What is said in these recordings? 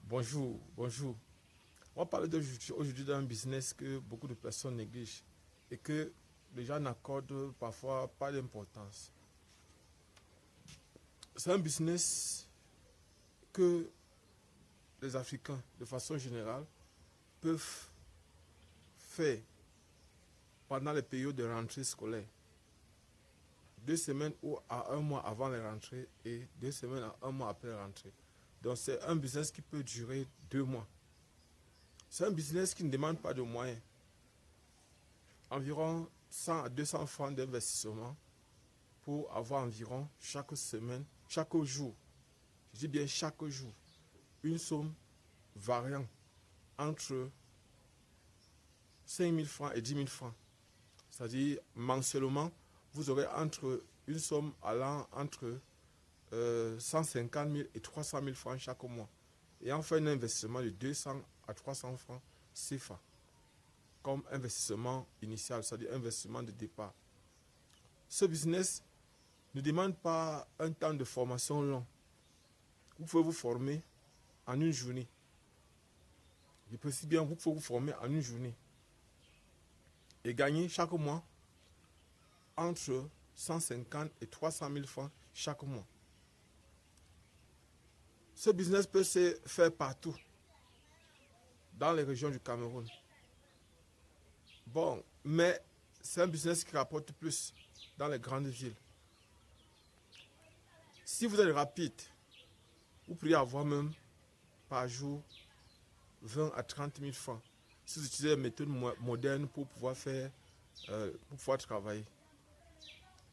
Bonjour, bonjour. On va parler aujourd'hui d'un business que beaucoup de personnes négligent et que les gens n'accordent parfois pas d'importance. C'est un business que les Africains, de façon générale, peuvent faire pendant les périodes de rentrée scolaire. 2 semaines ou à un mois avant la rentrée et 2 semaines à un mois après la rentrée. Donc c'est un business qui peut durer 2 mois. C'est un business qui ne demande pas de moyens. Environ 100 à 200 francs d'investissement pour avoir environ chaque semaine, chaque jour, je dis bien chaque jour, une somme variant entre 5 000 francs et 10 000 francs. C'est-à-dire mensuellement, vous aurez une somme allant entre 150 000 et 300 000 francs chaque mois. Et enfin un investissement de 200 à 300 francs CFA comme investissement initial, c'est-à-dire investissement de départ. Ce business ne demande pas un temps de formation long. Vous pouvez vous former en une journée. Je précise bien, vous pouvez vous former en une journée et gagner chaque mois entre 150 et 300 000 francs chaque mois. Ce business peut se faire partout dans les régions du Cameroun. Bon, mais c'est un business qui rapporte plus dans les grandes villes. Si vous êtes rapide, vous pourriez avoir même par jour 20 à 30 000 francs si vous utilisez des méthodes modernes pour pouvoir travailler.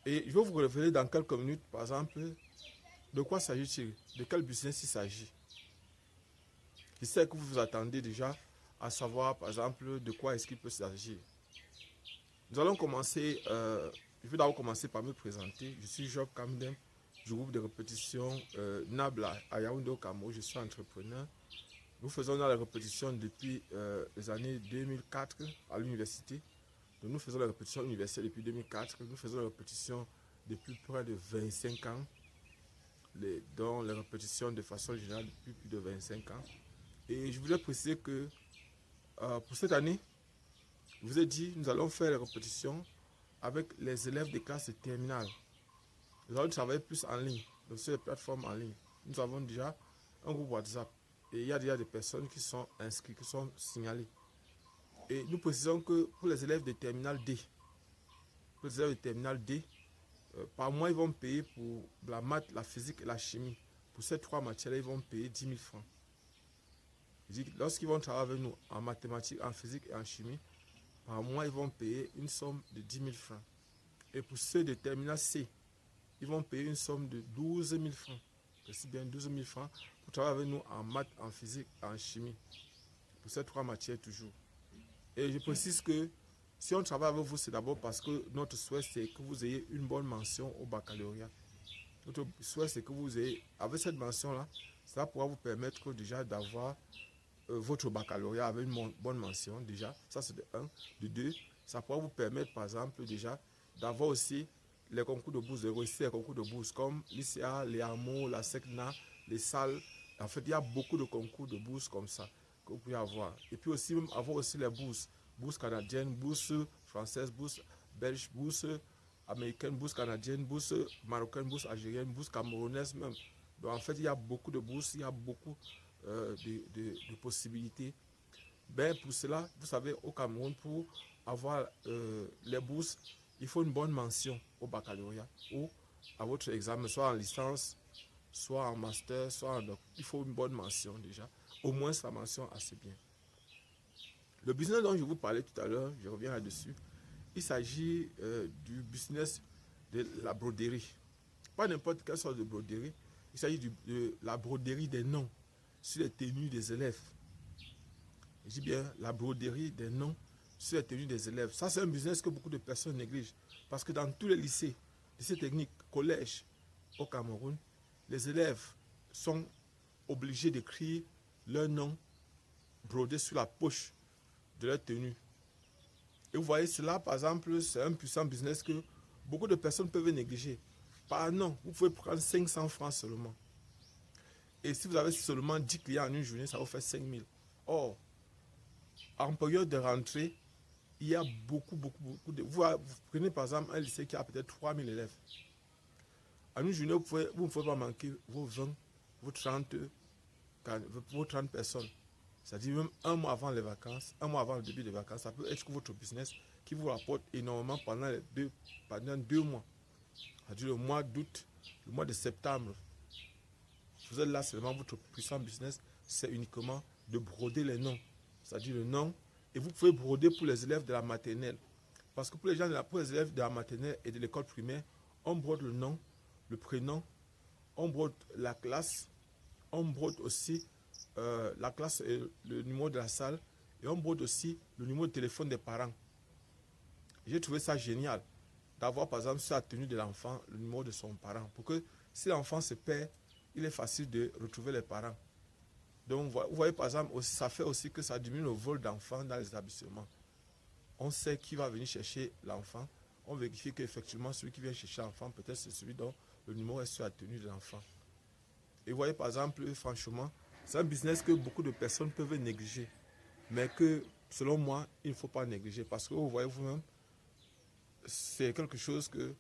Et je vais vous révéler dans quelques minutes, par exemple, de quoi s'agit-il, de quel business il s'agit. Je sais que vous vous attendez déjà à savoir, par exemple, de quoi est-ce qu'il peut s'agir. Nous allons commencer, je vais d'abord commencer par me présenter. Je suis Job Kamdem du groupe de répétition Nabla à Yaoundé au Cameroun. Je suis entrepreneur. Nous faisons dans la répétition depuis les années 2004 à l'université. Nous faisons la répétition universitaire depuis 2004. Nous faisons la répétition depuis près de 25 ans. Dont les répétitions de façon générale depuis plus de 25 ans. Et je voulais préciser que pour cette année, je vous ai dit, nous allons faire les répétitions avec les élèves des classes de terminale. Nous allons travailler plus en ligne, donc sur les plateformes en ligne. Nous avons déjà un groupe WhatsApp et il y a déjà des personnes qui sont inscrites, qui sont signalées. Et nous précisons que pour les élèves de terminale D, par mois, ils vont payer pour la maths, la physique et la chimie. Pour ces trois matières, ils vont payer 10 000 francs. Lorsqu'ils vont travailler avec nous en mathématiques, en physique et en chimie, par mois, ils vont payer une somme de 10 000 francs. Et pour ceux de terminale C, ils vont payer une somme de 12 000 francs. C'est bien 12 000 francs pour travailler avec nous en maths, en physique et en chimie. Pour ces trois matières toujours. Et je précise que si on travaille avec vous, c'est d'abord parce que notre souhait, c'est que vous ayez une bonne mention au baccalauréat. Notre souhait, c'est que vous ayez, avec cette mention-là, ça pourra vous permettre déjà d'avoir votre baccalauréat avec une bonne mention déjà. Ça, c'est de 1. De 2, ça pourra vous permettre, par exemple, déjà, d'avoir aussi les concours de bourse, de réussir les concours de bourse, comme l'ICA, les AMO, la SECNA, les salles. En fait, il y a beaucoup de concours de bourse comme ça que vous pouvez avoir. Et puis aussi, même avoir aussi les bourses. Bourse canadienne, bourse française, bourse belge, bourse américaine, bourse canadienne, bourse marocaine, bourse algérienne, bourse camerounaise même. Donc en fait, il y a beaucoup de bourses, il y a beaucoup de possibilités. Ben, pour cela, vous savez, au Cameroun, pour avoir les bourses, il faut une bonne mention au baccalauréat ou à votre examen, soit en licence, soit en master, soit en doc. Il faut une bonne mention déjà. Au moins, la mention assez bien. Le business dont je vous parlais tout à l'heure, je reviens là-dessus, il s'agit du business de la broderie. Pas n'importe quelle sorte de broderie, il s'agit de la broderie des noms sur les tenues des élèves. Je dis bien la broderie des noms sur les tenues des élèves. Ça, c'est un business que beaucoup de personnes négligent. Parce que dans tous les lycées techniques, collèges au Cameroun, les élèves sont obligés d'écrire leur nom brodé sur la poche de leur tenue. Et vous voyez, cela, par exemple, c'est un puissant business que beaucoup de personnes peuvent négliger. Par an, vous pouvez prendre 500 francs seulement. Et si vous avez seulement 10 clients en une journée, ça vous fait 5 000. Or, en période de rentrée, il y a beaucoup de... Vous prenez par exemple un lycée qui a peut-être 3 000 élèves. En une journée, vous ne pouvez pas manquer vos 20, vos 30 personnes. C'est-à-dire même un mois avant les vacances, un mois avant le début des vacances, ça peut être votre business qui vous rapporte énormément pendant 2 mois. C'est-à-dire le mois d'août, le mois de septembre. Vous êtes là seulement, votre puissant business, c'est uniquement de broder les noms. C'est-à-dire le nom. Et vous pouvez broder pour les élèves de la maternelle. Parce que pour les élèves de la maternelle et de l'école primaire, on brode le nom, le prénom, on brode la classe, on brode aussi la classe et le numéro de la salle, et on brode aussi le numéro de téléphone des parents. J'ai trouvé ça génial d'avoir par exemple sur la tenue de l'enfant le numéro de son parent, pour que si l'enfant se perd, il est facile de retrouver les parents. Donc vous voyez par exemple, aussi, ça fait aussi que ça diminue le vol d'enfants dans les établissements. On sait qui va venir chercher l'enfant, on vérifie qu'effectivement celui qui vient chercher l'enfant, peut-être c'est celui dont le numéro est sur la tenue de l'enfant. Et vous voyez par exemple, franchement, c'est un business que beaucoup de personnes peuvent négliger, mais que selon moi, il ne faut pas négliger, parce que vous voyez vous-même, c'est quelque chose que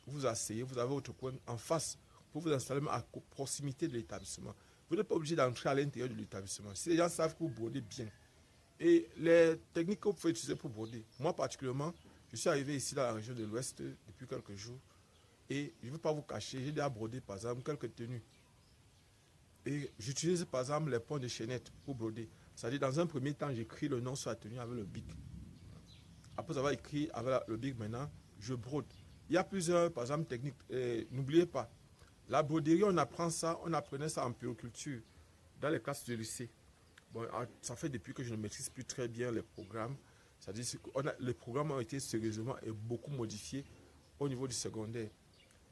vous asseyez, vous avez votre coin en face pour vous installer à proximité de l'établissement. Vous n'êtes pas obligé d'entrer à l'intérieur de l'établissement. Si les gens savent que vous brodez bien, et les techniques que vous pouvez utiliser pour broder, moi particulièrement, je suis arrivé ici dans la région de l'Ouest depuis quelques jours, et je ne veux pas vous cacher, j'ai déjà brodé par exemple quelques tenues. Et j'utilise par exemple les points de chaînette pour broder. C'est-à-dire dans un premier temps, j'écris le nom sur la tenue avec le bic. Après avoir écrit avec le bic maintenant, je brode. Il y a plusieurs, par exemple, techniques. N'oubliez pas, la broderie, on apprenait ça en puériculture, dans les classes de lycée. Bon, ça fait depuis que je ne maîtrise plus très bien les programmes. C'est-à-dire que les programmes ont été sérieusement et beaucoup modifiés au niveau du secondaire.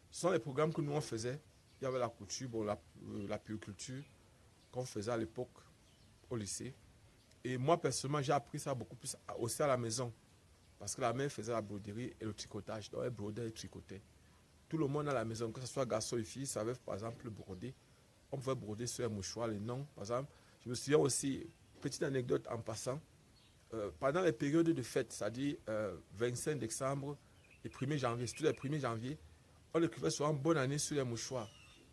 Ce sont les programmes que nous on faisait. Il y avait la couture, bon, la puériculture qu'on faisait à l'époque au lycée. Et moi, personnellement, j'ai appris ça beaucoup plus aussi à la maison. Parce que la mère faisait la broderie et le tricotage. Donc, elle brodait et tricotait. Tout le monde à la maison, que ce soit garçon et fille, savait par exemple broder. On pouvait broder sur les mouchoirs, les noms. Par exemple, je me souviens aussi, petite anecdote en passant, pendant les périodes de fête, c'est-à-dire 25 décembre et 1er janvier, surtout les 1er janvier, on écrivait souvent bonne année sur les mouchoirs.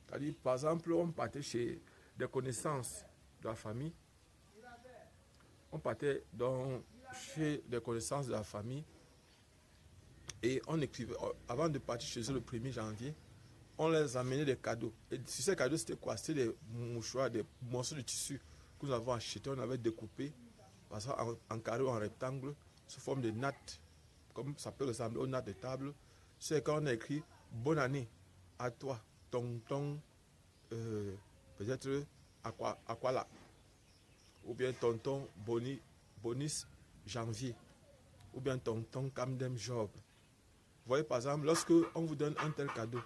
C'est-à-dire, par exemple, on partait chez des connaissances de la famille. On partait chez des connaissances de la famille et on écrivait, avant de partir chez eux le 1er janvier, on les amenait des cadeaux. Et sur ces cadeaux, c'était quoi? C'était des mouchoirs, des morceaux de tissu que nous avons achetés, on avait découpé en carré ou en rectangle, sous forme de nattes, comme ça peut ressembler aux nattes de table. C'est quand on a écrit bonne année à toi, tonton, peut-être Aquala, ou bien tonton Bonis Janvier, ou bien tonton Camden Job. Vous voyez par exemple, lorsque on vous donne un tel cadeau,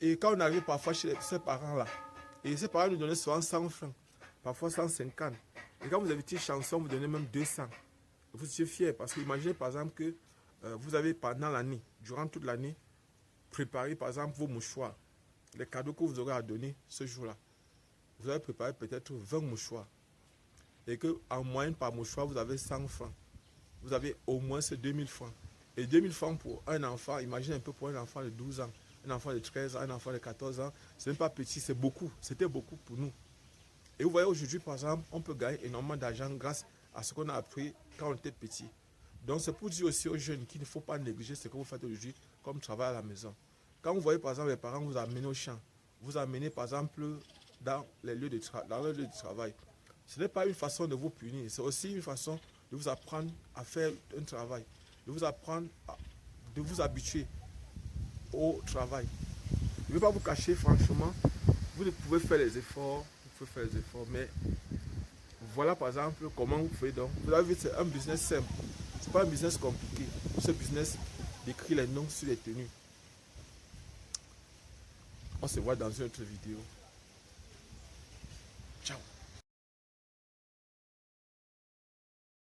et quand on arrive parfois chez ces parents-là, et ces parents nous donnaient souvent 100 francs, parfois 150. Et quand vous avez une chanson, vous donnez même 200. Vous étiez fiers parce que imaginez par exemple que vous avez pendant l'année, durant toute l'année, préparé par exemple vos mouchoirs, les cadeaux que vous aurez à donner ce jour-là. Vous avez préparé peut-être 20 mouchoirs. Et qu'en moyenne par mouchoir, vous avez 100 francs. Vous avez au moins ces 2000 francs. Et 2000 francs pour un enfant, imaginez un peu pour un enfant de 12 ans, un enfant de 13 ans, un enfant de 14 ans, c'est même pas petit, c'est beaucoup. C'était beaucoup pour nous. Et vous voyez aujourd'hui, par exemple, on peut gagner énormément d'argent grâce à ce qu'on a appris quand on était petit. Donc c'est pour dire aussi aux jeunes qu'il ne faut pas négliger ce que vous faites aujourd'hui comme travail à la maison. Quand vous voyez par exemple les parents vous amener au champ, vous amener par exemple dans les lieux de travail, ce n'est pas une façon de vous punir, c'est aussi une façon de vous apprendre à faire un travail, de vous apprendre, de vous habituer au travail. Je ne vais pas vous cacher, franchement, vous pouvez faire les efforts, mais voilà par exemple comment vous faites donc. Vous avez vu, c'est un business simple, c'est pas un business compliqué, c'est un business d'écrire les noms sur les tenues. On se voit dans une autre vidéo. Ciao.